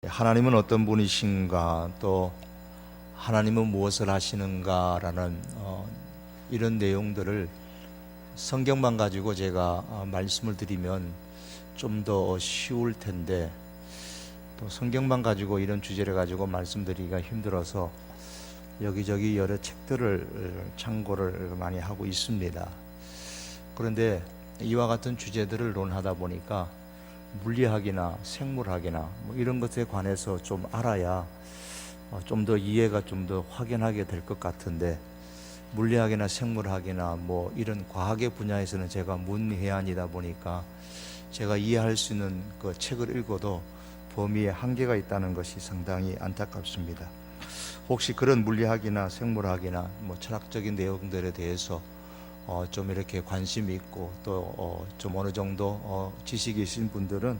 하나님은 어떤 분이신가, 또 하나님은 무엇을 하시는가라는 이런 내용들을 성경만 가지고 제가 말씀을 드리면 좀 더 쉬울 텐데, 또 성경만 가지고 이런 주제를 가지고 말씀드리기가 힘들어서 여기저기 여러 책들을 참고를 많이 하고 있습니다. 그런데 이와 같은 주제들을 논하다 보니까 물리학이나 생물학이나 뭐 이런 것에 관해서 좀 알아야 좀 더 이해가 좀 더 확연하게 될 것 같은데, 물리학이나 생물학이나 뭐 이런 과학의 분야에서는 제가 문외한이다 보니까 제가 이해할 수 있는 그 책을 읽어도 범위에 한계가 있다는 것이 상당히 안타깝습니다. 혹시 그런 물리학이나 생물학이나 뭐 철학적인 내용들에 대해서 좀 이렇게 관심이 있고 또 좀 어느 정도 지식이 있으신 분들은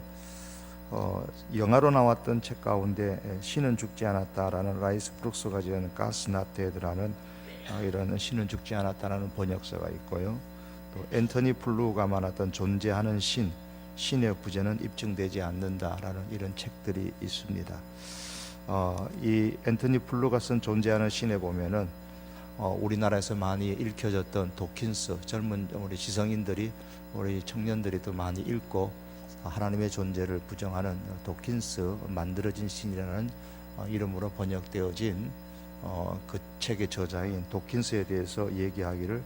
영화로 나왔던 책 가운데 신은 죽지 않았다라는 라이스 브룩스가 지은 가스 낫 데드라는 이런 신은 죽지 않았다라는 번역서가 있고요. 또 앤토니 플루가 만났던 존재하는 신의 부재는 입증되지 않는다라는 이런 책들이 있습니다. 이 앤토니 플루가 쓴 존재하는 신에 보면은 우리나라에서 많이 읽혀졌던 도킨스, 젊은 우리 지성인들이, 우리 청년들이 또 많이 읽고 하나님의 존재를 부정하는 도킨스 만들어진 신이라는 이름으로 번역되어진 그 책의 저자인 도킨스에 대해서 얘기하기를,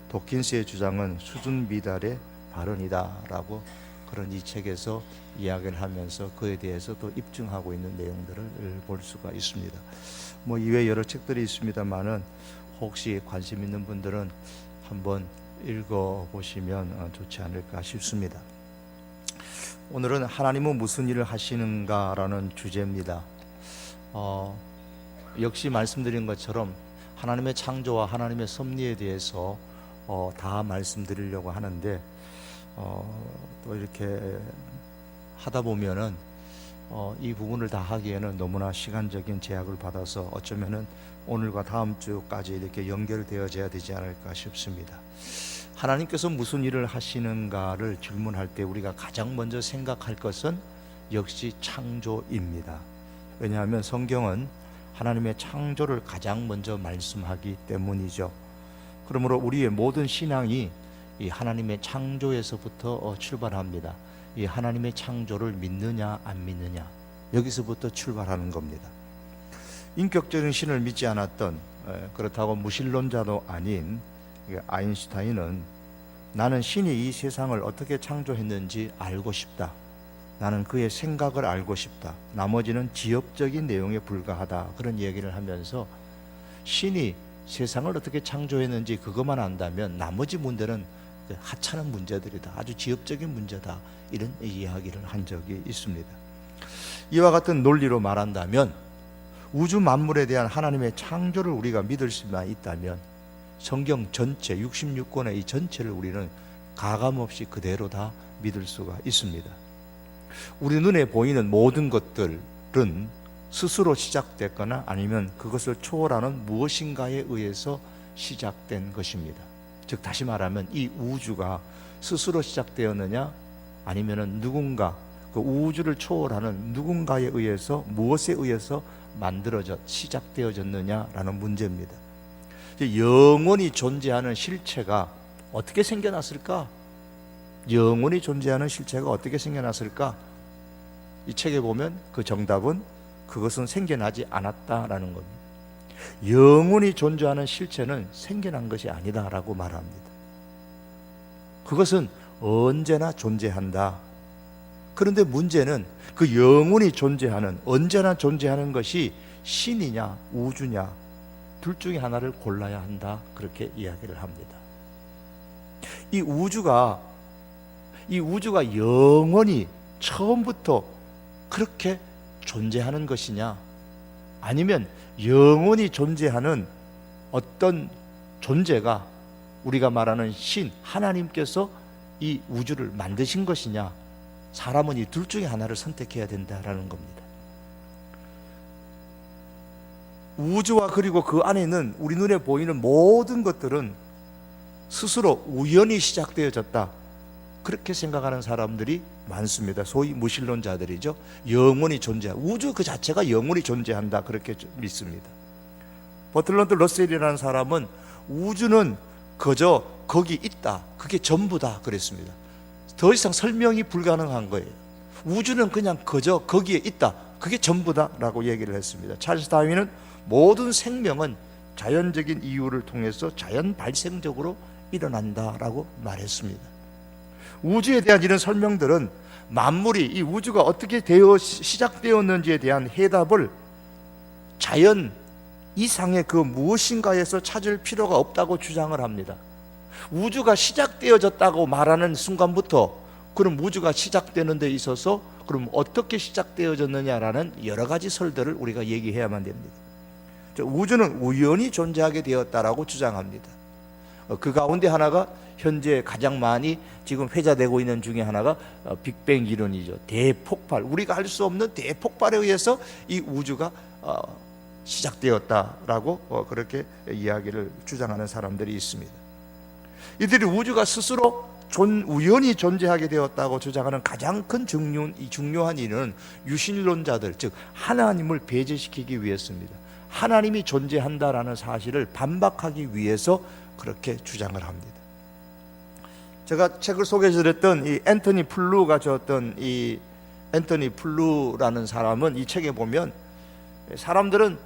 도킨스의 주장은 수준 미달의 발언이다라고 그런 이 책에서 이야기를 하면서 그에 대해서 또 입증하고 있는 내용들을 볼 수가 있습니다. 뭐 이외에 여러 책들이 있습니다만은 혹시 관심 있는 분들은 한번 읽어보시면 좋지 않을까 싶습니다. 오늘은 하나님은 무슨 일을 하시는가라는 주제입니다. 역시 말씀드린 것처럼 하나님의 창조와 하나님의 섭리에 대해서 다 말씀드리려고 하는데, 또 이렇게 하다 보면은 이 부분을 다 하기에는 너무나 시간적인 제약을 받아서 어쩌면은 오늘과 다음 주까지 이렇게 연결되어져야 되지 않을까 싶습니다. 하나님께서 무슨 일을 하시는가를 질문할 때 우리가 가장 먼저 생각할 것은 역시 창조입니다. 왜냐하면 성경은 하나님의 창조를 가장 먼저 말씀하기 때문이죠. 그러므로 우리의 모든 신앙이 이 하나님의 창조에서부터 출발합니다. 이 하나님의 창조를 믿느냐 안 믿느냐, 여기서부터 출발하는 겁니다. 인격적인 신을 믿지 않았던, 그렇다고 무신론자도 아닌 아인슈타인은 나는 신이 이 세상을 어떻게 창조했는지 알고 싶다, 나는 그의 생각을 알고 싶다, 나머지는 지엽적인 내용에 불과하다, 그런 얘기를 하면서 신이 세상을 어떻게 창조했는지 그것만 안다면 나머지 문제는 하찮은 문제들이다, 아주 지엽적인 문제다, 이런 이야기를 한 적이 있습니다. 이와 같은 논리로 말한다면 우주 만물에 대한 하나님의 창조를 우리가 믿을 수만 있다면 성경 전체 66권의 이 전체를 우리는 가감없이 그대로 다 믿을 수가 있습니다. 우리 눈에 보이는 모든 것들은 스스로 시작됐거나 아니면 그것을 초월하는 무엇인가에 의해서 시작된 것입니다. 즉 다시 말하면 이 우주가 스스로 시작되었느냐, 아니면은 누군가, 그 우주를 초월하는 누군가에 의해서, 무엇에 의해서 만들어져 시작되어졌느냐라는 문제입니다. 영원히 존재하는 실체가 어떻게 생겨났을까? 영원히 존재하는 실체가 어떻게 생겨났을까? 이 책에 보면 그 정답은 그것은 생겨나지 않았다라는 겁니다. 영원히 존재하는 실체는 생겨난 것이 아니다라고 말합니다. 그것은 언제나 존재한다. 그런데 문제는 그 영원히 존재하는, 언제나 존재하는 것이 신이냐 우주냐, 둘 중에 하나를 골라야 한다, 그렇게 이야기를 합니다. 이 우주가 영원히 처음부터 그렇게 존재하는 것이냐, 아니면 영원히 존재하는 어떤 존재가 우리가 말하는 신, 하나님께서 이 우주를 만드신 것이냐, 사람은 이 둘 중에 하나를 선택해야 된다라는 겁니다. 우주와 그리고 그 안에 있는 우리 눈에 보이는 모든 것들은 스스로 우연히 시작되어졌다, 그렇게 생각하는 사람들이 많습니다. 소위 무신론자들이죠. 영원히 우주 그 자체가 영원히 존재한다 그렇게 믿습니다. 버틀런트 러셀이라는 사람은 우주는 그저 거기 있다, 그게 전부다 그랬습니다. 더 이상 설명이 불가능한 거예요. 우주는 그냥 그저 거기에 있다, 그게 전부다 라고 얘기를 했습니다. 찰스 다윈은 모든 생명은 자연적인 이유를 통해서 자연 발생적으로 일어난다라고 말했습니다. 우주에 대한 이런 설명들은 만물이, 이 우주가 어떻게 시작되었는지에 대한 해답을 자연 이상의 그 무엇인가에서 찾을 필요가 없다고 주장을 합니다. 우주가 시작되어졌다고 말하는 순간부터 그럼 우주가 시작되는 데 있어서 그럼 어떻게 시작되어졌느냐라는 여러 가지 설들을 우리가 얘기해야만 됩니다. 우주는 우연히 존재하게 되었다라고 주장합니다. 그 가운데 하나가 현재 가장 많이 지금 회자되고 있는 중에 하나가 빅뱅 이론이죠. 대폭발, 우리가 할 수 없는 대폭발에 의해서 이 우주가 시작되었다라고 그렇게 이야기를 주장하는 사람들이 있습니다. 이들이 우주가 스스로 우연히 존재하게 되었다고 주장하는 가장 큰 중요한 이유는 유신론자들, 즉 하나님을 배제시키기 위해서입니다. 하나님이 존재한다라는 사실을 반박하기 위해서 그렇게 주장을 합니다. 제가 책을 소개해드렸던 이 앤토니 플루가 줬던 이 앤토니 플루라는 사람은 이 책에 보면 사람들은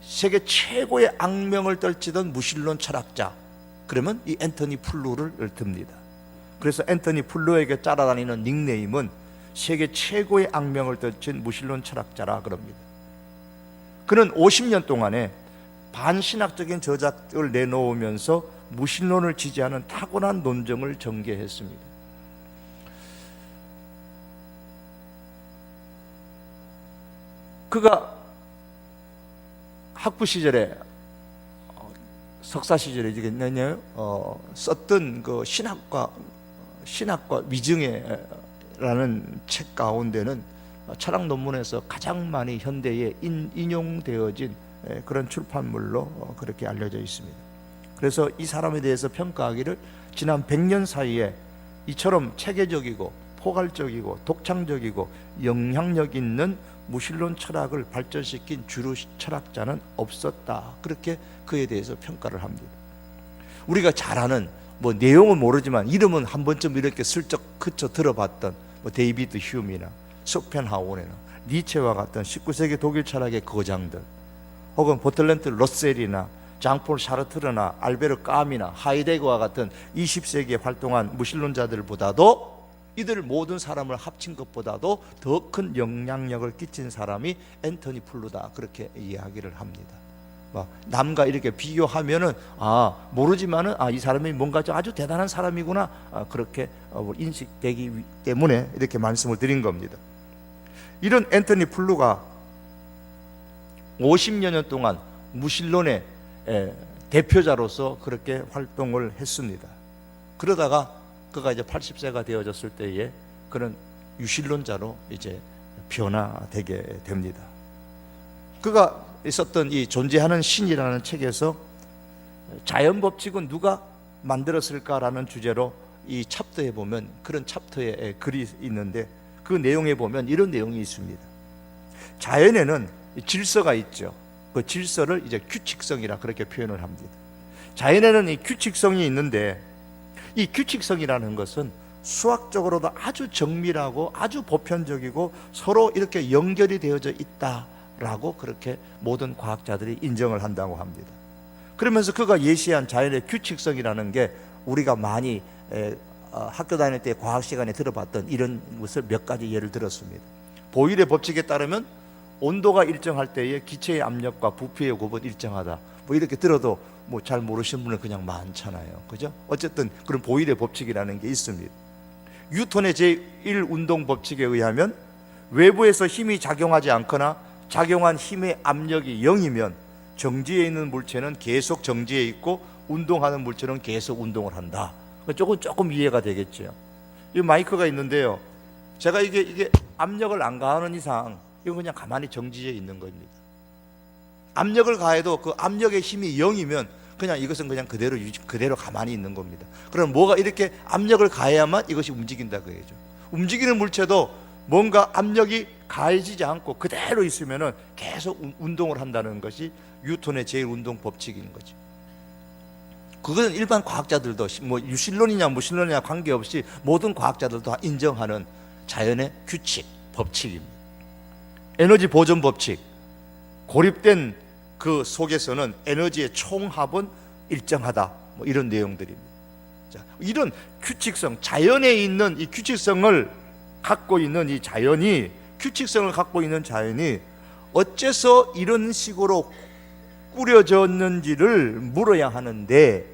세계 최고의 악명을 떨치던 무신론 철학자, 그러면 이 앤토니 플루를 듭니다. 그래서 앤토니 플루에게 따라다니는 닉네임은 세계 최고의 악명을 떨친 무신론 철학자라 그럽니다. 그는 50년 동안에 반신학적인 저작을 내놓으면서 무신론을 지지하는 탁월한 논정을 전개했습니다. 그가 학부 시절에 석사 시절에 썼던 그 신학과 위증회라는 책 가운데는 철학 논문에서 가장 많이 현대에 인용되어진 그런 출판물로 그렇게 알려져 있습니다. 그래서 이 사람에 대해서 평가하기를 지난 100년 사이에 이처럼 체계적이고 포괄적이고 독창적이고 영향력 있는 무신론 철학을 발전시킨 주류 철학자는 없었다, 그렇게 그에 대해서 평가를 합니다. 우리가 잘 아는 내용은 모르지만 이름은 한 번쯤 이렇게 슬쩍 그쳐 들어봤던 데이비드 휴미나 쇼펜하우어나 니체와 같은 19세기 독일 철학의 거장들, 혹은 버틀런트 러셀이나 장폴 샤르트르나 알베르 까미나 하이데거와 같은 20세기에 활동한 무신론자들보다도, 이들 모든 사람을 합친 것보다도 더 큰 영향력을 끼친 사람이 앤토니 플루다, 그렇게 이야기를 합니다. 남과 이렇게 비교하면은 모르지만은 이 사람이 뭔가 아주 대단한 사람이구나, 그렇게 인식되기 때문에 이렇게 말씀을 드린 겁니다. 이런 앤토니 플루가 50여 년 동안 무신론의 대표자로서 그렇게 활동을 했습니다. 그러다가 그가 이제 80세가 되어졌을 때에 그런 유신론자로 이제 변화되게 됩니다. 그가 있었던 이 존재하는 신이라는 책에서 자연 법칙은 누가 만들었을까라는 주제로 이 챕터에 보면, 그런 챕터에 글이 있는데 그 내용에 보면 이런 내용이 있습니다. 자연에는 질서가 있죠. 그 질서를 이제 규칙성이라 그렇게 표현을 합니다. 자연에는 이 규칙성이 있는데, 이 규칙성이라는 것은 수학적으로도 아주 정밀하고 아주 보편적이고 서로 이렇게 연결이 되어져 있다라고 그렇게 모든 과학자들이 인정을 한다고 합니다. 그러면서 그가 예시한 자연의 규칙성이라는 게 우리가 많이 학교 다닐 때 과학 시간에 들어봤던 이런 것을 몇 가지 예를 들었습니다. 보일의 법칙에 따르면 온도가 일정할 때에 기체의 압력과 부피의 곱은 일정하다, 이렇게 들어도 잘 모르시는 분은 그냥 많잖아요, 그죠? 어쨌든 그런 보일의 법칙이라는 게 있습니다. 뉴턴의 제1 운동 법칙에 의하면 외부에서 힘이 작용하지 않거나 작용한 힘의 압력이 0이면 정지해 있는 물체는 계속 정지해 있고 운동하는 물체는 계속 운동을 한다. 조금 이해가 되겠죠. 이 마이크가 있는데요, 제가 이게 압력을 안 가하는 이상 이건 그냥 가만히 정지해 있는 겁니다. 압력을 가해도 그 압력의 힘이 0이면 그냥 이것은 그냥 그대로 가만히 있는 겁니다. 그럼 뭐가 이렇게 압력을 가해야만 이것이 움직인다 그거죠. 움직이는 물체도 뭔가 압력이 가해지지 않고 그대로 있으면은 계속 운동을 한다는 것이 뉴턴의 제일운동 법칙인 거죠. 그것은 일반 과학자들도 뭐 유실론이냐 무실론이냐 관계없이 모든 과학자들도 인정하는 자연의 규칙, 법칙입니다. 에너지 보존 법칙, 고립된 그 속에서는 에너지의 총합은 일정하다, 뭐 이런 내용들입니다. 자, 이런 규칙성, 자연에 있는 이 규칙성을 갖고 있는 이 자연이, 규칙성을 갖고 있는 자연이 어째서 이런 식으로 꾸려졌는지를 물어야 하는데,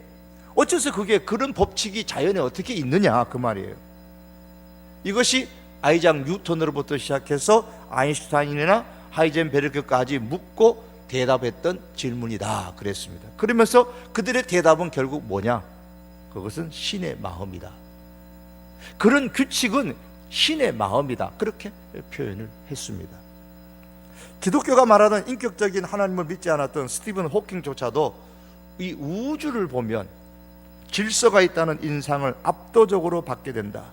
어째서 그게 그런 법칙이 자연에 어떻게 있느냐 그 말이에요. 이것이 아이작 뉴턴으로부터 시작해서 아인슈타인이나 하이젠베르크까지 묻고 대답했던 질문이다 그랬습니다. 그러면서 그들의 대답은 결국 뭐냐? 그것은 신의 마음이다. 그런 규칙은 신의 마음이다, 그렇게 표현을 했습니다. 기독교가 말하는 인격적인 하나님을 믿지 않았던 스티븐 호킹조차도 이 우주를 보면 질서가 있다는 인상을 압도적으로 받게 된다.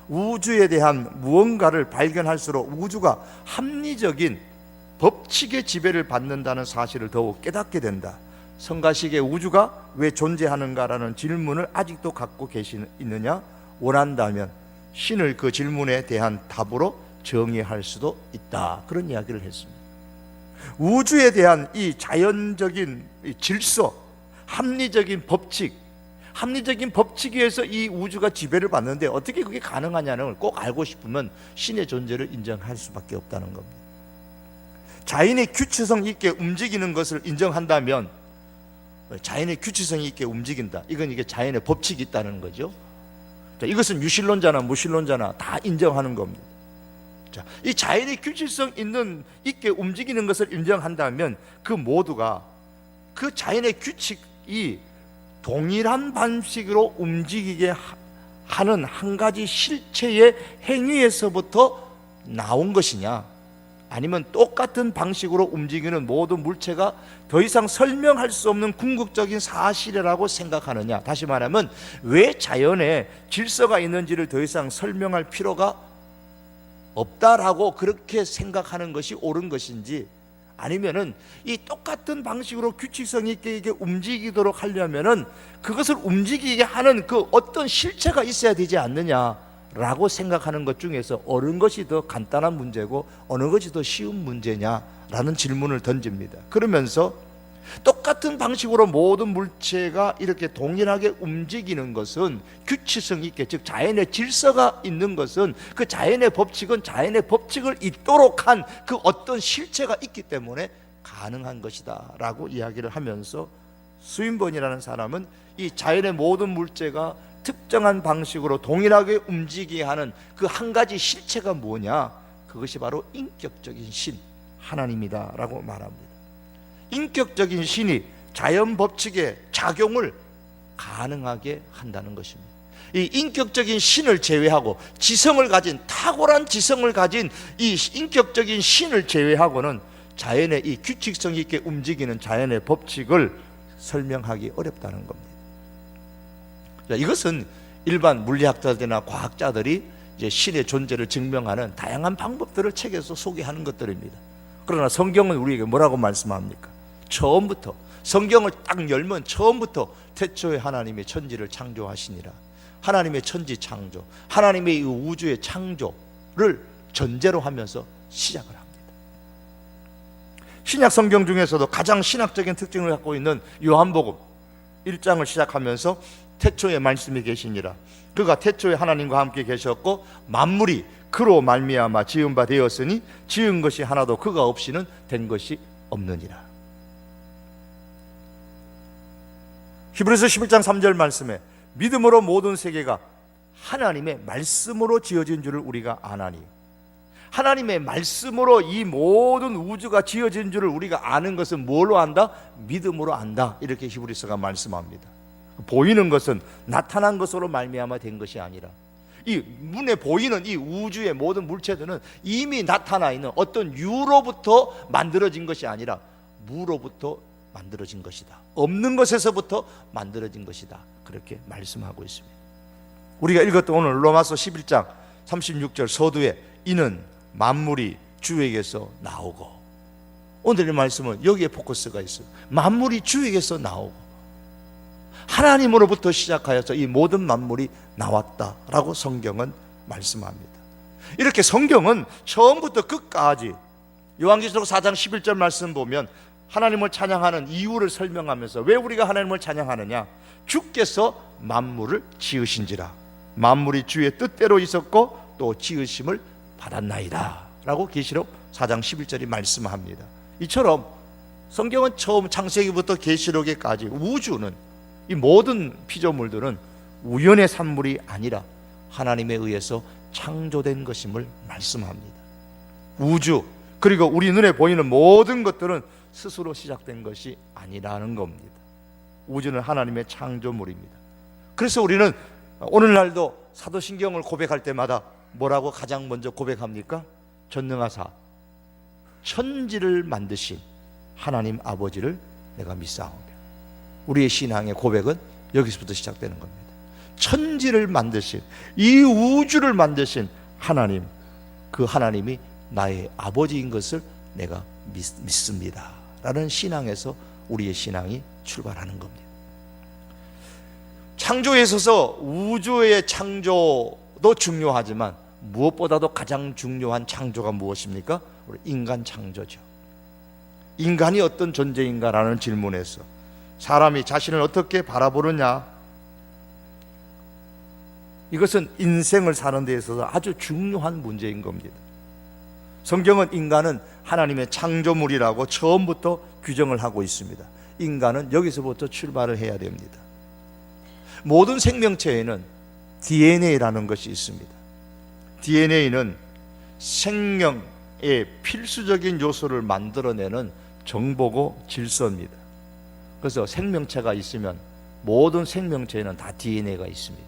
우주에 대한 무언가를 발견할수록 우주가 합리적인 법칙의 지배를 받는다는 사실을 더욱 깨닫게 된다. 성가시기에 우주가 왜 존재하는가라는 질문을 아직도 갖고 있느냐? 원한다면 신을 그 질문에 대한 답으로 정의할 수도 있다, 그런 이야기를 했습니다. 우주에 대한 이 자연적인 질서, 합리적인 법칙, 합리적인 법칙에 의해서 이 우주가 지배를 받는데 어떻게 그게 가능하냐는 걸 꼭 알고 싶으면 신의 존재를 인정할 수밖에 없다는 겁니다. 자연의 규칙성 있게 움직이는 것을 인정한다면, 자연의 규칙성이 있게 움직인다, 이건 이게 자연의 법칙이 있다는 거죠. 자, 이것은 유실론자나 무실론자나 다 인정하는 겁니다. 자, 이 자연의 규칙성 있게 움직이는 것을 인정한다면 그 모두가 그 자연의 규칙이 동일한 방식으로 움직이게 하는 한 가지 실체의 행위에서부터 나온 것이냐, 아니면 똑같은 방식으로 움직이는 모든 물체가 더 이상 설명할 수 없는 궁극적인 사실이라고 생각하느냐. 다시 말하면 왜 자연에 질서가 있는지를 더 이상 설명할 필요가 없다라고 그렇게 생각하는 것이 옳은 것인지, 아니면은 이 똑같은 방식으로 규칙성 있게 이게 움직이도록 하려면은 그것을 움직이게 하는 그 어떤 실체가 있어야 되지 않느냐라고 생각하는 것 중에서 어느 것이 더 간단한 문제고 어느 것이 더 쉬운 문제냐라는 질문을 던집니다. 그러면서 똑같은 방식으로 모든 물체가 이렇게 동일하게 움직이는 것은 규칙성 있게, 즉 자연의 질서가 있는 것은 그 자연의 법칙은 자연의 법칙을 잇도록 한 그 어떤 실체가 있기 때문에 가능한 것이다 라고 이야기를 하면서, 스윈번이라는 사람은 이 자연의 모든 물체가 특정한 방식으로 동일하게 움직이게 하는 그 한 가지 실체가 뭐냐, 그것이 바로 인격적인 신 하나님이다 라고 말합니다. 인격적인 신이 자연 법칙의 작용을 가능하게 한다는 것입니다. 이 인격적인 신을 제외하고 지성을 가진, 탁월한 지성을 가진 이 인격적인 신을 제외하고는 자연의 이 규칙성 있게 움직이는 자연의 법칙을 설명하기 어렵다는 겁니다. 자, 이것은 일반 물리학자들이나 과학자들이 이제 신의 존재를 증명하는 다양한 방법들을 책에서 소개하는 것들입니다. 그러나 성경은 우리에게 뭐라고 말씀합니까? 처음부터, 성경을 딱 열면 처음부터 태초에 하나님의 천지를 창조하시니라, 하나님의 천지 창조, 하나님의 이 우주의 창조를 전제로 하면서 시작을 합니다. 신약 성경 중에서도 가장 신학적인 특징을 갖고 있는 요한복음 1장을 시작하면서 태초에 말씀이 계시니라, 그가 태초에 하나님과 함께 계셨고 만물이 그로 말미암아 지은 바 되었으니 지은 것이 하나도 그가 없이는 된 것이 없느니라. 히브리서 11장 3절 말씀에 믿음으로 모든 세계가 하나님의 말씀으로 지어진 줄을 우리가 아나니, 하나님의 말씀으로 이 모든 우주가 지어진 줄을 우리가 아는 것은 뭘로 안다? 믿음으로 안다, 이렇게 히브리서가 말씀합니다. 보이는 것은 나타난 것으로 말미암아 된 것이 아니라, 이 눈에 보이는 이 우주의 모든 물체들은 이미 나타나 있는 어떤 유로부터 만들어진 것이 아니라 무로부터 만들어진 것이다, 없는 것에서부터 만들어진 것이다, 그렇게 말씀하고 있습니다. 우리가 읽었던 오늘 로마서 11장 36절 서두에 이는 만물이 주에게서 나오고, 오늘의 말씀은 여기에 포커스가 있어요. 만물이 주에게서 나오고 하나님으로부터 시작하여서 이 모든 만물이 나왔다라고 성경은 말씀합니다. 이렇게 성경은 처음부터 끝까지 요한계시록 4장 11절 말씀 보면 하나님을 찬양하는 이유를 설명하면서, 왜 우리가 하나님을 찬양하느냐, 주께서 만물을 지으신지라 만물이 주의 뜻대로 있었고 또 지으심을 받았나이다 라고 계시록 4장 11절이 말씀합니다. 이처럼 성경은 처음 창세기부터 계시록에까지 우주는, 이 모든 피조물들은 우연의 산물이 아니라 하나님에 의해서 창조된 것임을 말씀합니다. 우주, 그리고 우리 눈에 보이는 모든 것들은 스스로 시작된 것이 아니라는 겁니다. 우주는 하나님의 창조물입니다. 그래서 우리는 오늘날도 사도신경을 고백할 때마다 뭐라고 가장 먼저 고백합니까? 전능하사 천지를 만드신 하나님 아버지를 내가 믿사오며. 우리의 신앙의 고백은 여기서부터 시작되는 겁니다. 천지를 만드신, 이 우주를 만드신 하나님, 그 하나님이 나의 아버지인 것을 내가 믿습니다 라는 신앙에서 우리의 신앙이 출발하는 겁니다. 창조에 있어서 우주의 창조도 중요하지만 무엇보다도 가장 중요한 창조가 무엇입니까? 우리 인간 창조죠. 인간이 어떤 존재인가라는 질문에서 사람이 자신을 어떻게 바라보느냐, 이것은 인생을 사는 데 있어서 아주 중요한 문제인 겁니다. 성경은 인간은 하나님의 창조물이라고 처음부터 규정을 하고 있습니다. 인간은 여기서부터 출발을 해야 됩니다. 모든 생명체에는 DNA라는 것이 있습니다. DNA는 생명의 필수적인 요소를 만들어내는 정보고 질서입니다. 그래서 생명체가 있으면 모든 생명체에는 다 DNA가 있습니다.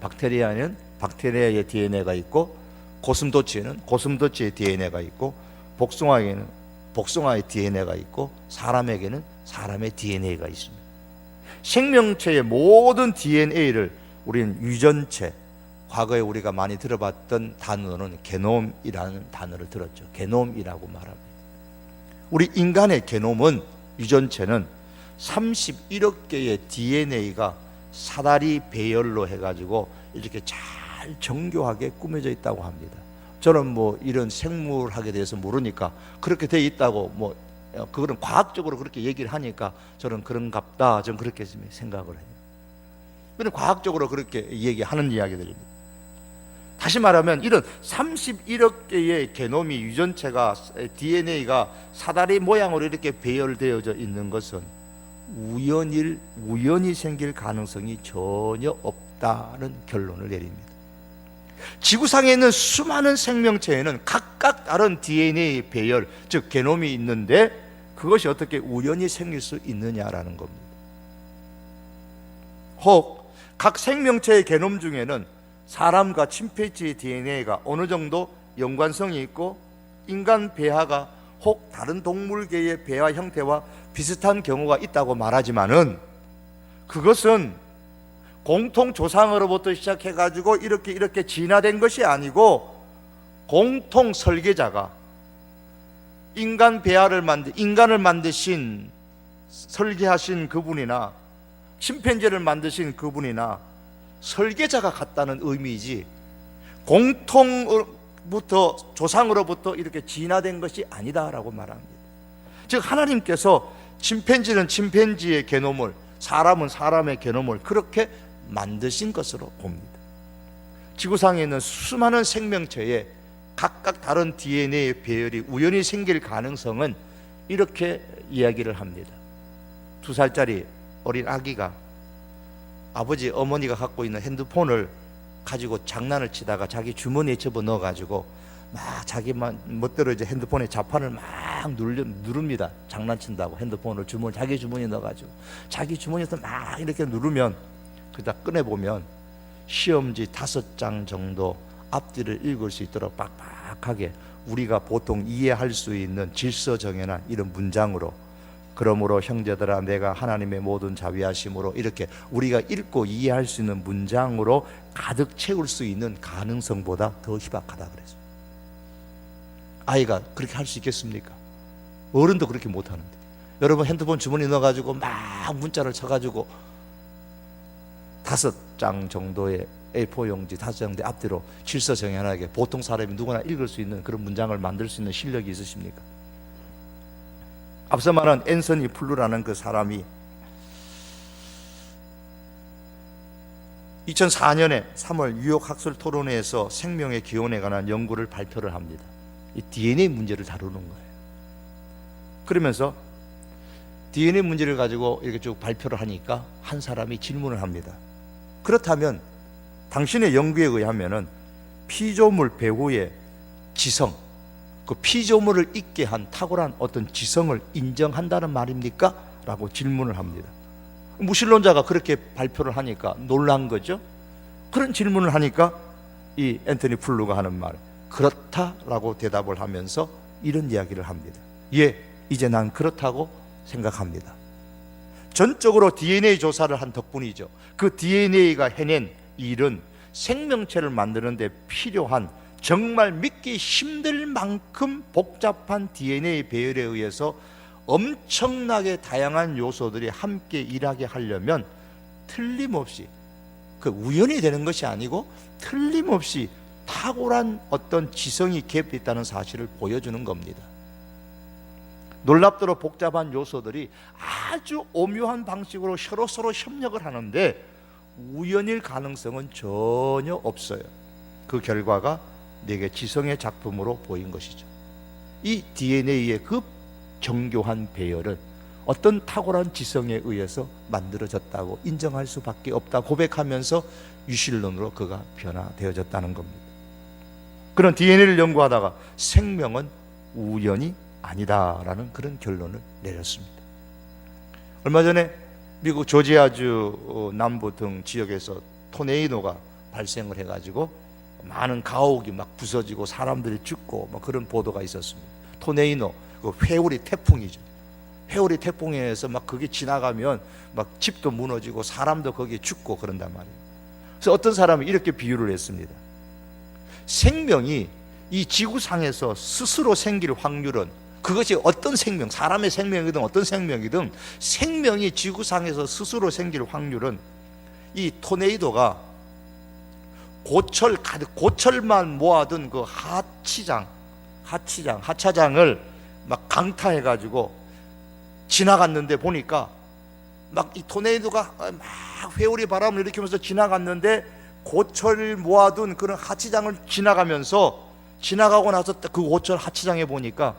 박테리아에는 박테리아의 DNA가 있고, 고슴도치에는 고슴도치의 DNA가 있고, 복숭아에는 복숭아의 DNA가 있고, 사람에게는 사람의 DNA가 있습니다. 생명체의 모든 DNA를 우리는 유전체, 과거에 우리가 많이 들어봤던 단어는 게놈이라는 단어를 들었죠. 게놈이라고 말합니다. 우리 인간의 게놈은, 유전체는 31억 개의 DNA가 사다리 배열로 해가지고 이렇게 잘 정교하게 꾸며져 있다고 합니다. 저는 뭐 이런 생물학에 대해서 모르니까 그렇게 돼 있다고, 그거는 과학적으로 그렇게 얘기를 하니까 저는 그런갑다, 저는 그렇게 생각을 해요. 그는 과학적으로 그렇게 얘기하는 이야기들입니다. 다시 말하면 이런 31억 개의 게놈이, 유전체가, DNA가 사다리 모양으로 이렇게 배열되어져 있는 것은 우연히 생길 가능성이 전혀 없다는 결론을 내립니다. 지구상에 있는 수많은 생명체에는 각각 다른 DNA 배열, 즉 게놈이 있는데 그것이 어떻게 우연히 생길 수 있느냐라는 겁니다. 혹 각 생명체의 게놈 중에는 사람과 침팬지의 DNA가 어느 정도 연관성이 있고, 인간 배아가 혹 다른 동물계의 배아 형태와 비슷한 경우가 있다고 말하지만은, 그것은 공통 조상으로부터 시작해가지고 이렇게 진화된 것이 아니고, 공통 설계자가 인간을 만드신, 설계하신 그분이나 침팬지를 만드신 그분이나 설계자가 같다는 의미이지, 공통부터 조상으로부터 이렇게 진화된 것이 아니다라고 말합니다. 즉 하나님께서 침팬지는 침팬지의 게놈을, 사람은 사람의 게놈을 그렇게 만드신 것으로 봅니다. 지구상에 있는 수많은 생명체에 각각 다른 DNA의 배열이 우연히 생길 가능성은 이렇게 이야기를 합니다. 2살짜리 어린 아기가 아버지, 어머니가 갖고 있는 핸드폰을 가지고 장난을 치다가 자기 주머니에 집어넣어가지고 막 자기만 멋대로 이제 핸드폰에 자판을 막 누릅니다. 장난친다고 핸드폰을 자기 주머니에 넣어가지고 자기 주머니에서 막 이렇게 누르면, 그다 꺼내보면 시험지 5장 정도 앞뒤를 읽을 수 있도록 빡빡하게 우리가 보통 이해할 수 있는 질서 정연한 이런 문장으로 그러므로 형제들아 내가 하나님의 모든 자비하심으로, 이렇게 우리가 읽고 이해할 수 있는 문장으로 가득 채울 수 있는 가능성보다 더 희박하다 그랬어요. 아이가 그렇게 할 수 있겠습니까? 어른도 그렇게 못하는데. 여러분 핸드폰 주머니 넣어가지고 막 문자를 쳐가지고 5장 정도의 A4 용지 5장대 앞뒤로 질서정연하게 보통 사람이 누구나 읽을 수 있는 그런 문장을 만들 수 있는 실력이 있으십니까? 앞서 말한 앤서니 플루라는 그 사람이 2004년에 3월 뉴욕 학술 토론회에서 생명의 기원에 관한 연구를 발표를 합니다. 이 DNA 문제를 다루는 거예요. 그러면서 DNA 문제를 가지고 이렇게 쭉 발표를 하니까 한 사람이 질문을 합니다. 그렇다면 당신의 연구에 의하면은 피조물 배후의 지성, 그 피조물을 있게 한 탁월한 어떤 지성을 인정한다는 말입니까? 라고 질문을 합니다. 무신론자가 그렇게 발표를 하니까 놀란 거죠. 그런 질문을 하니까 이 앤토니 플루가 하는 말, 그렇다라고 대답을 하면서 이런 이야기를 합니다. 예, 이제 난 그렇다고 생각합니다. 전적으로 DNA 조사를 한 덕분이죠. 그 DNA가 해낸 일은 생명체를 만드는 데 필요한, 정말 믿기 힘들 만큼 복잡한 DNA 배열에 의해서 엄청나게 다양한 요소들이 함께 일하게 하려면 틀림없이, 그 우연이 되는 것이 아니고 틀림없이 탁월한 어떤 지성이 개입되어 있다는 사실을 보여주는 겁니다. 놀랍도록 복잡한 요소들이 아주 오묘한 방식으로 서로 협력을 하는데 우연일 가능성은 전혀 없어요. 그 결과가 내게 지성의 작품으로 보인 것이죠. 이 DNA의 그 정교한 배열은 어떤 탁월한 지성에 의해서 만들어졌다고 인정할 수밖에 없다 고백하면서 유실론으로 그가 변화되어졌다는 겁니다. 그런 DNA를 연구하다가 생명은 우연이 아니다라는 그런 결론을 내렸습니다. 얼마 전에 미국 조지아주 남부 등 지역에서 토네이도가 발생을 해가지고 많은 가옥이 막 부서지고 사람들이 죽고 뭐 그런 보도가 있었습니다. 토네이도, 그 회오리 태풍이죠. 회오리 태풍에 의해서 막 그게 지나가면 막 집도 무너지고 사람도 거기에 죽고 그런단 말이에요. 그래서 어떤 사람이 이렇게 비유를 했습니다. 생명이 이 지구상에서 스스로 생길 확률은, 그것이 어떤 생명, 사람의 생명이든 어떤 생명이든 생명이 지구상에서 스스로 생길 확률은 이 토네이도가 고철만 모아둔 그 하차장을 막 강타해가지고 지나갔는데 보니까 막 이 토네이도가 막 회오리 바람을 일으키면서 지나갔는데 고철 모아둔 그런 하치장을 지나가고 나서 그 고철 하치장에 보니까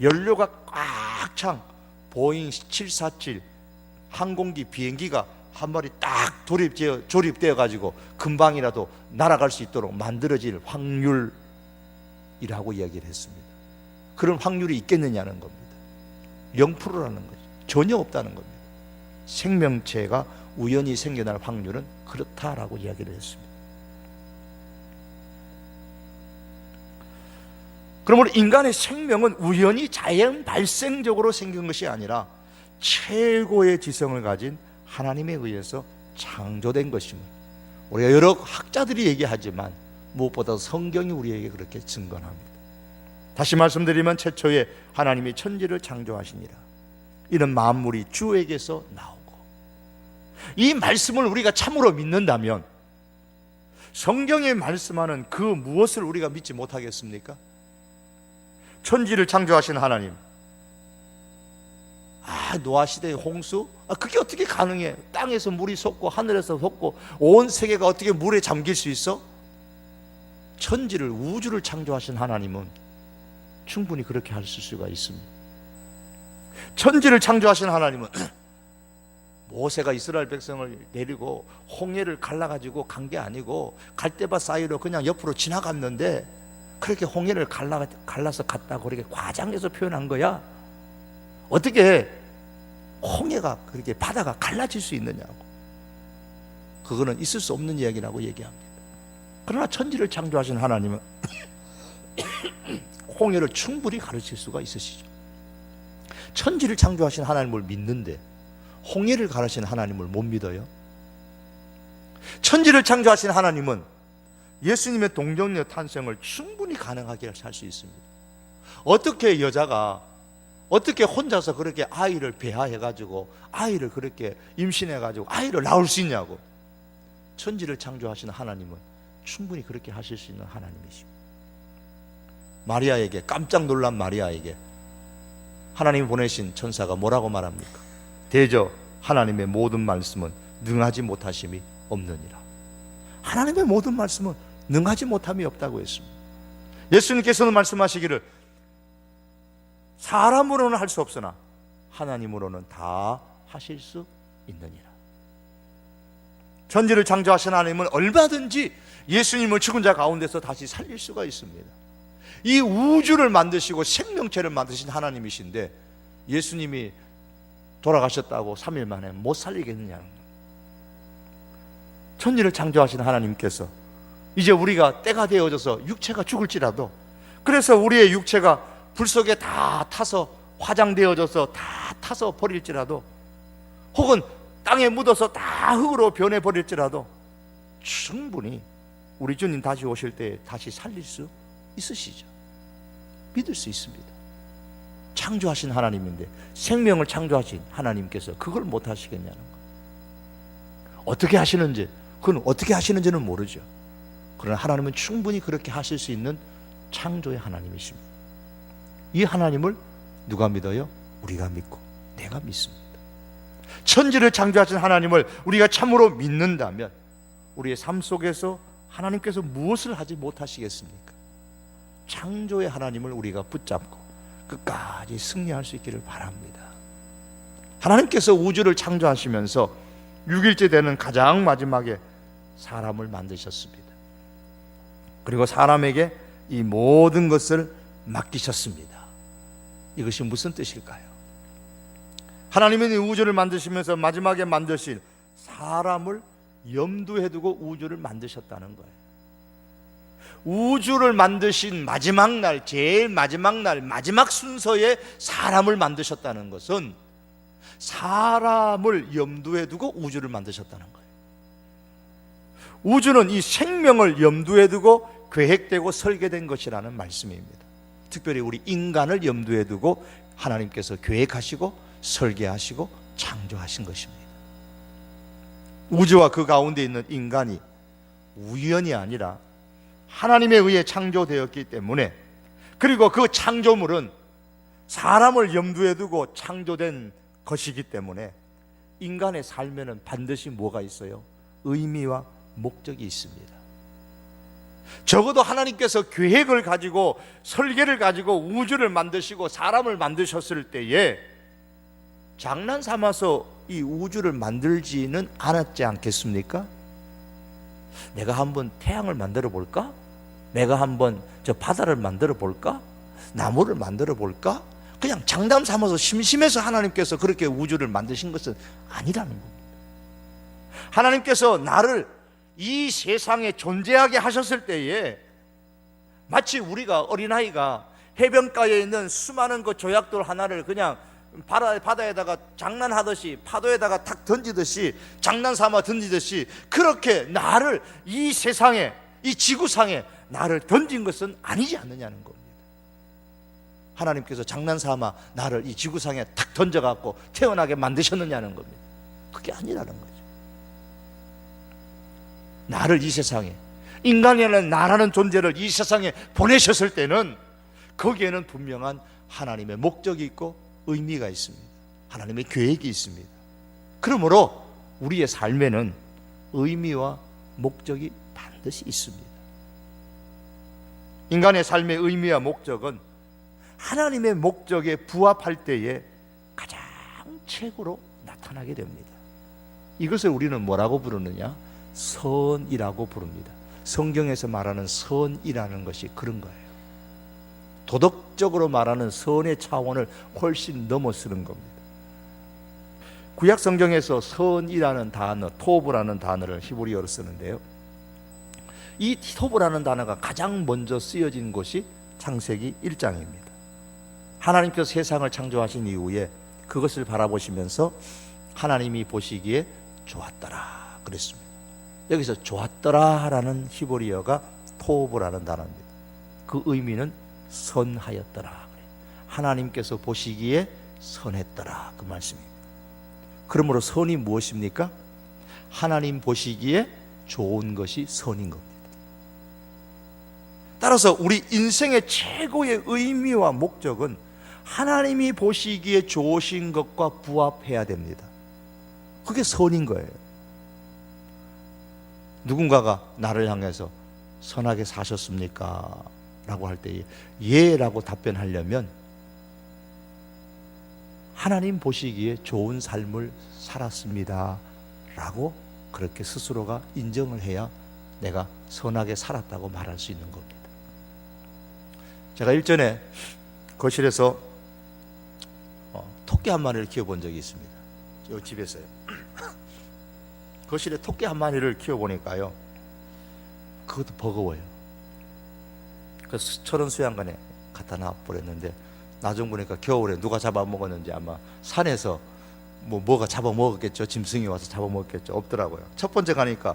연료가 꽉 찬 보잉 747 항공기 비행기가 한 마리 딱 조립되어 가지고 금방이라도 날아갈 수 있도록 만들어질 확률이라고 이야기를 했습니다. 그런 확률이 있겠느냐는 겁니다. 0%라는 거죠. 전혀 없다는 겁니다. 생명체가 우연히 생겨날 확률은 그렇다라고 이야기를 했습니다. 그러므로 인간의 생명은 우연히 자연 발생적으로 생긴 것이 아니라 최고의 지성을 가진 하나님에 의해서 창조된 것임을 우리가 여러 학자들이 얘기하지만 무엇보다 성경이 우리에게 그렇게 증거합니다. 다시 말씀드리면 최초에 하나님이 천지를 창조하시니라. 이는 만물이 주에게서 나오고, 이 말씀을 우리가 참으로 믿는다면 성경에 말씀하는 그 무엇을 우리가 믿지 못하겠습니까? 천지를 창조하신 하나님, 노아 시대의 홍수? 그게 어떻게 가능해? 땅에서 물이 솟고 하늘에서 솟고 온 세계가 어떻게 물에 잠길 수 있어? 천지를, 우주를 창조하신 하나님은 충분히 그렇게 하실 수가 있습니다. 천지를 창조하신 하나님은 모세가 이스라엘 백성을 데리고 홍해를 갈라가지고 간 게 아니고 갈대밭 사이로 그냥 옆으로 지나갔는데 그렇게 홍해를 갈라서 갔다고 그렇게 과장해서 표현한 거야. 어떻게 홍해가 그렇게 바다가 갈라질 수 있느냐고. 그거는 있을 수 없는 이야기라고 얘기합니다. 그러나 천지를 창조하신 하나님은 홍해를 충분히 가르칠 수가 있으시죠. 천지를 창조하신 하나님을 믿는데 홍해를 가르신 하나님을 못 믿어요? 천지를 창조하신 하나님은 예수님의 동정녀 탄생을 충분히 가능하게 할 수 있습니다. 어떻게 여자가 어떻게 혼자서 그렇게 아이를 배아해가지고 아이를 그렇게 임신해가지고 아이를 낳을 수 있냐고. 천지를 창조하신 하나님은 충분히 그렇게 하실 수 있는 하나님이십니다. 마리아에게, 깜짝 놀란 마리아에게 하나님이 보내신 천사가 뭐라고 말합니까? 대저 하나님의 모든 말씀은 능하지 못하심이 없느니라. 하나님의 모든 말씀은 능하지 못함이 없다고 했습니다. 예수님께서는 말씀하시기를 사람으로는 할 수 없으나 하나님으로는 다 하실 수 있느니라. 천지를 창조하신 하나님은 얼마든지 예수님을 죽은 자 가운데서 다시 살릴 수가 있습니다. 이 우주를 만드시고 생명체를 만드신 하나님이신데 예수님이 돌아가셨다고 3일 만에 못 살리겠느냐는 거예요. 천지를 창조하신 하나님께서 이제 우리가 때가 되어져서 육체가 죽을지라도, 그래서 우리의 육체가 불 속에 다 타서 화장되어져서 다 타서 버릴지라도, 혹은 땅에 묻어서 다 흙으로 변해버릴지라도 충분히 우리 주님 다시 오실 때 다시 살릴 수 있으시죠. 믿을 수 있습니다. 창조하신 하나님인데, 생명을 창조하신 하나님께서 그걸 못 하시겠냐는 거예요. 어떻게 하시는지, 그건 어떻게 하시는지는 모르죠. 그러나 하나님은 충분히 그렇게 하실 수 있는 창조의 하나님이십니다. 이 하나님을 누가 믿어요? 우리가 믿고 내가 믿습니다. 천지를 창조하신 하나님을 우리가 참으로 믿는다면 우리의 삶 속에서 하나님께서 무엇을 하지 못하시겠습니까? 창조의 하나님을 우리가 붙잡고 끝까지 승리할 수 있기를 바랍니다. 하나님께서 우주를 창조하시면서 6일째 되는 가장 마지막에 사람을 만드셨습니다. 그리고 사람에게 이 모든 것을 맡기셨습니다. 이것이 무슨 뜻일까요? 하나님은 이 우주를 만드시면서 마지막에 만드신 사람을 염두에 두고 우주를 만드셨다는 거예요. 우주를 만드신 마지막 날, 제일 마지막 날, 마지막 순서에 사람을 만드셨다는 것은 사람을 염두에 두고 우주를 만드셨다는 거예요. 우주는 이 생명을 염두에 두고 계획되고 설계된 것이라는 말씀입니다. 특별히 우리 인간을 염두에 두고 하나님께서 계획하시고 설계하시고 창조하신 것입니다. 우주와 그 가운데 있는 인간이 우연이 아니라 하나님에 의해 창조되었기 때문에, 그리고 그 창조물은 사람을 염두에 두고 창조된 것이기 때문에 인간의 삶에는 반드시 뭐가 있어요? 의미와 목적이 있습니다. 적어도 하나님께서 계획을 가지고 설계를 가지고 우주를 만드시고 사람을 만드셨을 때에 장난 삼아서 이 우주를 만들지는 않았지 않겠습니까? 내가 한번 태양을 만들어 볼까? 내가 한번 저 바다를 만들어 볼까? 나무를 만들어 볼까? 그냥 장난 삼아서 심심해서 하나님께서 그렇게 우주를 만드신 것은 아니라는 겁니다. 하나님께서 나를 이 세상에 존재하게 하셨을 때에 마치 우리가 어린아이가 해변가에 있는 수많은 그 조약돌 하나를 그냥 바다에다가 장난하듯이, 파도에다가 탁 던지듯이, 장난삼아 던지듯이 그렇게 나를 이 세상에, 이 지구상에 나를 던진 것은 아니지 않느냐는 겁니다. 하나님께서 장난삼아 나를 이 지구상에 탁 던져갖고 태어나게 만드셨느냐는 겁니다. 그게 아니라는 거죠. 나를 이 세상에, 인간이라는 나라는 존재를 이 세상에 보내셨을 때는 거기에는 분명한 하나님의 목적이 있고 의미가 있습니다. 하나님의 계획이 있습니다. 그러므로 우리의 삶에는 의미와 목적이 반드시 있습니다. 인간의 삶의 의미와 목적은 하나님의 목적에 부합할 때에 가장 최고로 나타나게 됩니다. 이것을 우리는 뭐라고 부르느냐? 선이라고 부릅니다. 성경에서 말하는 선이라는 것이 그런 거예요. 도덕적으로 말하는 선의 차원을 훨씬 넘어서는 겁니다. 구약 성경에서 선이라는 단어, 토브라는 단어를 히브리어로 쓰는데요, 이 토브라는 단어가 가장 먼저 쓰여진 곳이 창세기 1장입니다. 하나님께서 세상을 창조하신 이후에 그것을 바라보시면서 하나님이 보시기에 좋았더라 그랬습니다. 여기서 좋았더라라는 히브리어가 토브라는 단어입니다. 그 의미는 선하였더라. 하나님께서 보시기에 선했더라 그 말씀입니다. 그러므로 선이 무엇입니까? 하나님 보시기에 좋은 것이 선인 겁니다. 따라서 우리 인생의 최고의 의미와 목적은 하나님이 보시기에 좋으신 것과 부합해야 됩니다. 그게 선인 거예요. 누군가가 나를 향해서 선하게 사셨습니까? 라고 할 때 예 라고 답변하려면 하나님 보시기에 좋은 삶을 살았습니다 라고 그렇게 스스로가 인정을 해야 내가 선하게 살았다고 말할 수 있는 겁니다. 제가 일전에 거실에서 토끼 한 마리를 키워본 적이 있습니다. 이 집에서요. 거실에 토끼 한 마리를 키워보니까요, 그것도 버거워요. 그래서 철원 수양관에 갖다 놔버렸는데 나중 보니까 겨울에 누가 잡아먹었는지 아마 산에서 뭐가 잡아먹었겠죠. 짐승이 와서 잡아먹었겠죠. 없더라고요. 첫 번째 가니까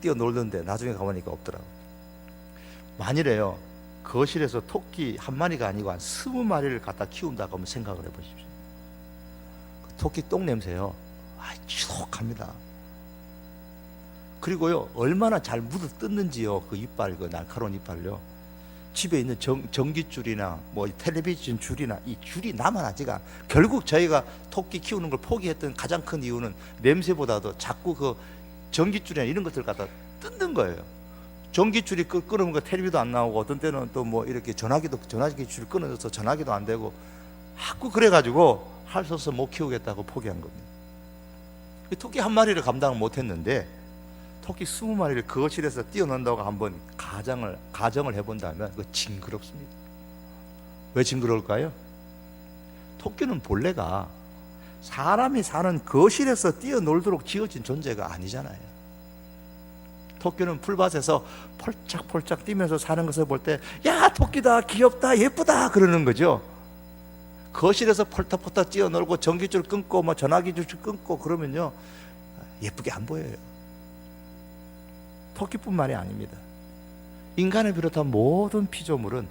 뛰어놀던데 나중에 가보니까 없더라고요. 만일에요, 거실에서 토끼 한 마리가 아니고 한 20마리를 갖다 키운다고 하면 생각을 해보십시오. 그 토끼 똥 냄새요, 지독합니다. 그리고요, 얼마나 잘 묻어 뜯는지요. 그 이빨, 그 날카로운 이빨요. 집에 있는 전기줄이나 뭐 텔레비전 줄이나 이 줄이 남아나지가. 결국 저희가 토끼 키우는 걸 포기했던 가장 큰 이유는 냄새보다도 자꾸 그 전기줄이나 이런 것들 갖다 뜯는 거예요. 전기줄이 끊으면 그 텔레비도 안 나오고, 어떤 때는 또 뭐 이렇게 전화기 줄 끊어져서 전화기도 안 되고, 자꾸 그래가지고 할 수 없어 못 키우겠다고 포기한 겁니다. 토끼 한 마리를 감당을 못했는데 토끼 20마리를 거실에서 뛰어난다고 한번 가정을 해본다면 그거 징그럽습니다. 왜 징그러울까요? 토끼는 본래가 사람이 사는 거실에서 뛰어놀도록 지어진 존재가 아니잖아요. 토끼는 풀밭에서 폴짝폴짝 뛰면서 사는 것을 볼 때, 야, 토끼다, 귀엽다, 예쁘다 그러는 거죠. 거실에서 폴딱폴딱 뛰어놀고 전기줄 끊고 뭐 전화기줄 끊고 그러면요, 예쁘게 안 보여요. 토끼뿐만이 아닙니다. 인간을 비롯한 모든 피조물은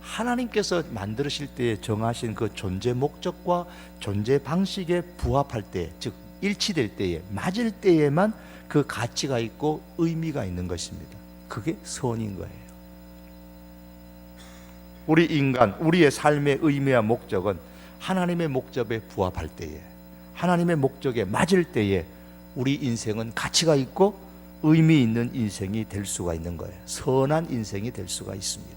하나님께서 만드실 때에 정하신 그 존재 목적과 존재 방식에 부합할 때, 즉 일치될 때에, 맞을 때에만 그 가치가 있고 의미가 있는 것입니다. 그게 선인 거예요. 우리 인간, 우리의 삶의 의미와 목적은 하나님의 목적에 부합할 때에, 하나님의 목적에 맞을 때에 우리 인생은 가치가 있고 의미 있는 인생이 될 수가 있는 거예요. 선한 인생이 될 수가 있습니다.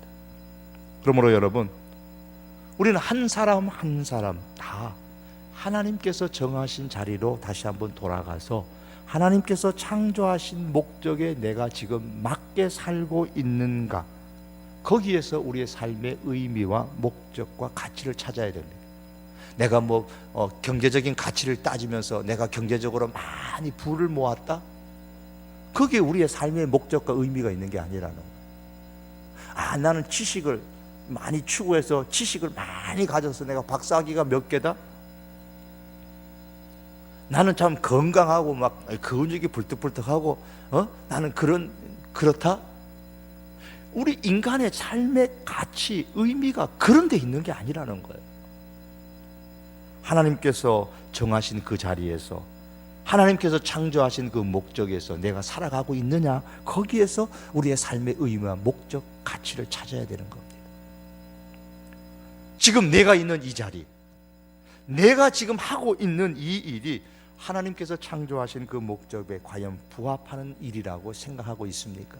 그러므로 여러분, 우리는 한 사람 한 사람 다 하나님께서 정하신 자리로 다시 한번 돌아가서 하나님께서 창조하신 목적에 내가 지금 맞게 살고 있는가, 거기에서 우리의 삶의 의미와 목적과 가치를 찾아야 됩니다. 내가 경제적인 가치를 따지면서 내가 경제적으로 많이 부를 모았다? 그게 우리의 삶의 목적과 의미가 있는 게 아니라는 거예요. 나는 지식을 많이 추구해서 지식을 많이 가져서 내가 박사학위가 몇 개다? 나는 참 건강하고 막 근육이 불뚝불뚝하고 나는 그렇다? 우리 인간의 삶의 가치, 의미가 그런 데 있는 게 아니라는 거예요. 하나님께서 정하신 그 자리에서, 하나님께서 창조하신 그 목적에서 내가 살아가고 있느냐, 거기에서 우리의 삶의 의미와 목적, 가치를 찾아야 되는 겁니다. 지금 내가 있는 이 자리, 내가 지금 하고 있는 이 일이 하나님께서 창조하신 그 목적에 과연 부합하는 일이라고 생각하고 있습니까?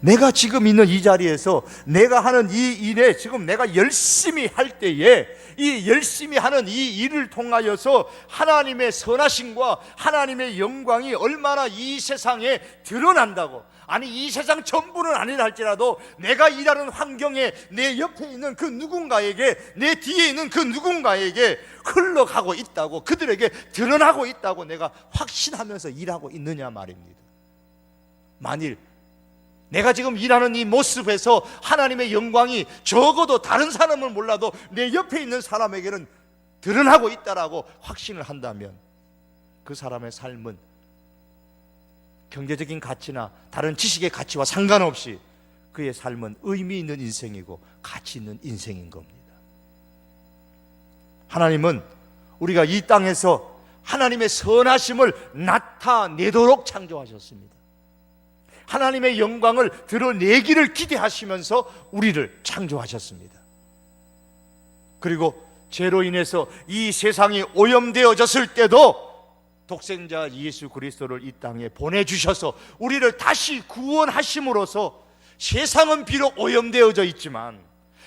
내가 지금 있는 이 자리에서 내가 하는 이 일에 지금 내가 열심히 할 때에, 이 열심히 하는 이 일을 통하여서 하나님의 선하심과 하나님의 영광이 얼마나 이 세상에 드러난다고, 아니 이 세상 전부는 아니라 할지라도 내가 일하는 환경에 내 옆에 있는 그 누군가에게, 내 뒤에 있는 그 누군가에게 흘러가고 있다고, 그들에게 드러나고 있다고 내가 확신하면서 일하고 있느냐 말입니다. 만일 내가 지금 일하는 이 모습에서 하나님의 영광이 적어도 다른 사람은 몰라도 내 옆에 있는 사람에게는 드러나고 있다라고 확신을 한다면 그 사람의 삶은 경제적인 가치나 다른 지식의 가치와 상관없이 그의 삶은 의미 있는 인생이고 가치 있는 인생인 겁니다. 하나님은 우리가 이 땅에서 하나님의 선하심을 나타내도록 창조하셨습니다. 하나님의 영광을 드러내기를 기대하시면서 우리를 창조하셨습니다. 그리고 죄로 인해서 이 세상이 오염되어졌을 때도 독생자 예수 그리스도를 이 땅에 보내주셔서 우리를 다시 구원하심으로써 세상은 비록 오염되어져 있지만,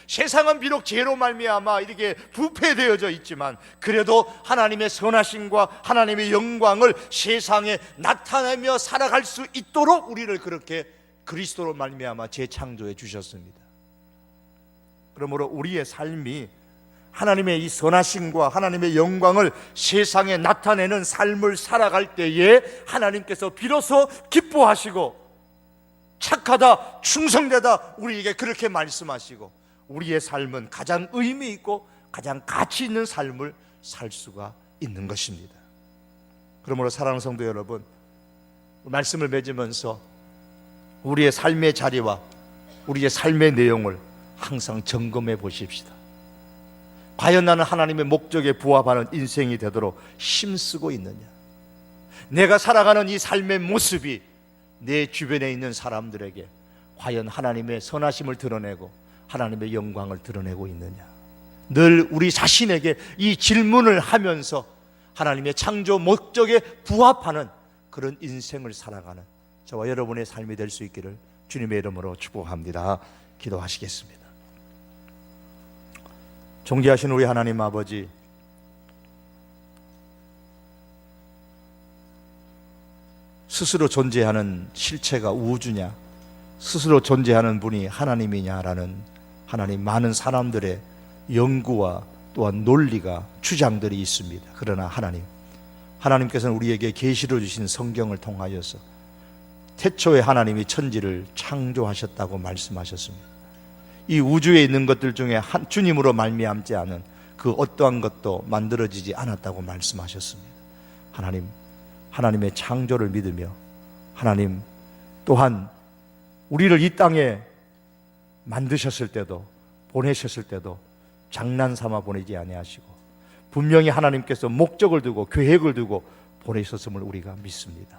세상은 비록 죄로 말미암아 이렇게 부패되어져 있지만, 그래도 하나님의 선하심과 하나님의 영광을 세상에 나타내며 살아갈 수 있도록 우리를 그렇게 그리스도로 말미암아 재창조해 주셨습니다. 그러므로 우리의 삶이 하나님의 이 선하심과 하나님의 영광을 세상에 나타내는 삶을 살아갈 때에 하나님께서 비로소 기뻐하시고 착하다, 충성되다 우리에게 그렇게 말씀하시고 우리의 삶은 가장 의미 있고 가장 가치 있는 삶을 살 수가 있는 것입니다. 그러므로 사랑하는 성도 여러분, 말씀을 맺으면서 우리의 삶의 자리와 우리의 삶의 내용을 항상 점검해 보십시다. 과연 나는 하나님의 목적에 부합하는 인생이 되도록 힘쓰고 있느냐? 내가 살아가는 이 삶의 모습이 내 주변에 있는 사람들에게 과연 하나님의 선하심을 드러내고 하나님의 영광을 드러내고 있느냐? 늘 우리 자신에게 이 질문을 하면서 하나님의 창조 목적에 부합하는 그런 인생을 살아가는 저와 여러분의 삶이 될 수 있기를 주님의 이름으로 축복합니다. 기도하시겠습니다. 존귀하신 우리 하나님 아버지, 스스로 존재하는 실체가 우주냐, 스스로 존재하는 분이 하나님이냐라는 하나님 많은 사람들의 연구와 또한 논리가 주장들이 있습니다. 그러나 하나님께서는 우리에게 계시로 주신 성경을 통하여서 태초에 하나님이 천지를 창조하셨다고 말씀하셨습니다. 이 우주에 있는 것들 중에 주님으로 말미암지 않은 그 어떠한 것도 만들어지지 않았다고 말씀하셨습니다. 하나님의 창조를 믿으며 하나님 또한 우리를 이 땅에 만드셨을 때도 보내셨을 때도 장난삼아 보내지 아니하시고 분명히 하나님께서 목적을 두고 계획을 두고 보내셨음을 우리가 믿습니다.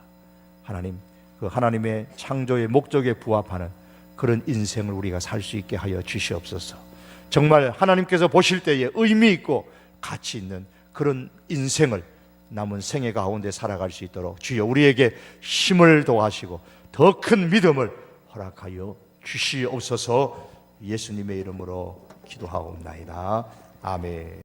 그 하나님의 창조의 목적에 부합하는 그런 인생을 우리가 살 수 있게 하여 주시옵소서. 정말 하나님께서 보실 때에 의미 있고 가치 있는 그런 인생을 남은 생애 가운데 살아갈 수 있도록 주여 우리에게 힘을 더하시고 더 큰 믿음을 허락하여 주시옵소서. 예수님의 이름으로 기도하옵나이다. 아멘.